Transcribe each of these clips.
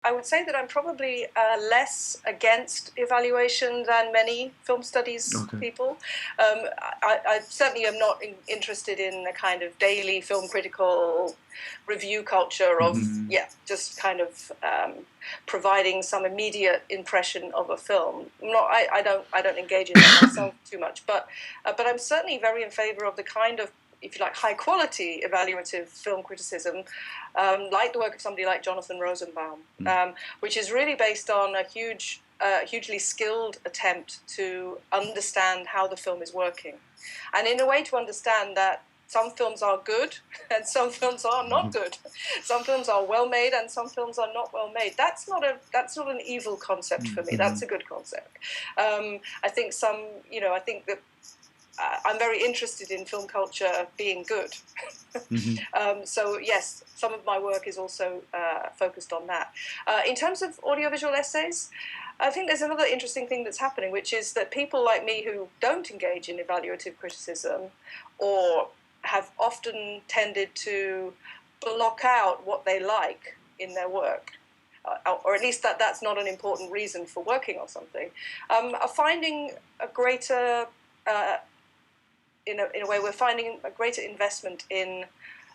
I would say that I'm probably less against evaluation than many film studies people. I certainly am not interested in a kind of daily film critical review culture of just kind of providing some immediate impression of a film. I don't engage in that myself too much, but I'm certainly very in favor of the kind of, if you like, high quality evaluative film criticism, like the work of somebody like Jonathan Rosenbaum, which is really based on a hugely skilled attempt to understand how the film is working, and in a way to understand that some films are good and some films are not good. Some films are well made and some films are not well made. That's not an evil concept for me. That's a good concept. I think that I'm very interested in film culture being good. So yes, some of my work is also focused on that. In terms of audiovisual essays, I think there's another interesting thing that's happening, which is that people like me who don't engage in evaluative criticism, or have often tended to block out what they like in their work, or at least that's not an important reason for working on something, are finding a greater, in a way, we're finding a greater investment in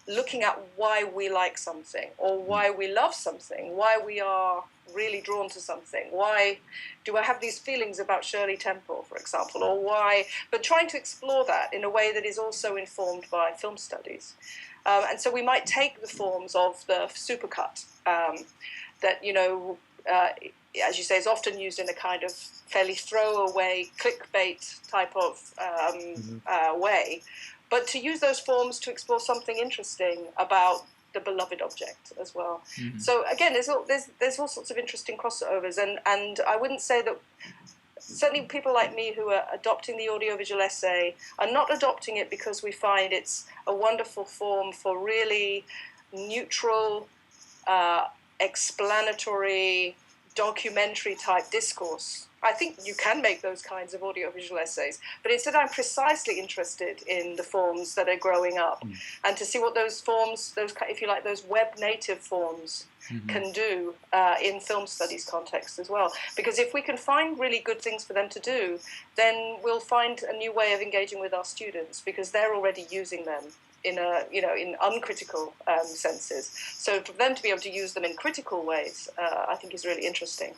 looking at why we like something, or why we love something, why we are really drawn to something. Why do I have these feelings about Shirley Temple, for example, or why? But trying to explore that in a way that is also informed by film studies. And so we might take the forms of the supercut that, as you say, is often used in a kind of fairly throwaway, clickbait type of way, but to use those forms to explore something interesting about the beloved object as well. So again, there's all sorts of interesting crossovers, and I wouldn't say that, certainly people like me who are adopting the audiovisual essay are not adopting it because we find it's a wonderful form for really neutral, explanatory, documentary type discourse. I think you can make those kinds of audiovisual essays, but instead I'm precisely interested in the forms that are growing up, and to see what those forms, if you like, those web native forms can do in film studies context as well. Because if we can find really good things for them to do, then we'll find a new way of engaging with our students, because they're already using them in in uncritical senses. So for them to be able to use them in critical ways, I think is really interesting.